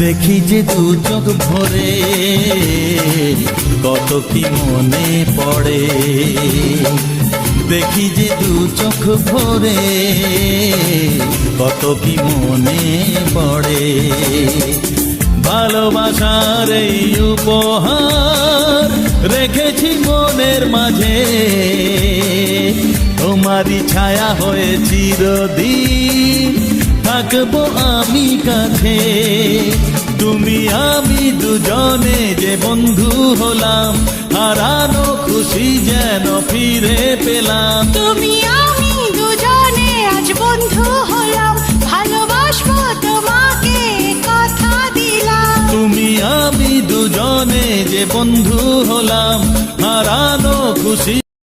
দেখি যে দু চোখ ভরে কত কি মনে পড়ে, দেখি যে দু চোখ ভরে কত কি মনে পড়ে। ভালোবাসার এই উপহার রেখেছি মনের মাঝে, তোমারই ছায়া হয়ে চিরদিন থাকবো আমি কাছে। তুমি আমি দুজনে যে বন্ধু হলাম, হারানো খুশি যেন ফিরে পেলাম। তুমি আমি দুজনে আজ বন্ধু হলাম, ভালোবাসবো তোমাকে কথা দিলাম। তুমি আমি দুজনে যে বন্ধু হলাম, হারানো খুশি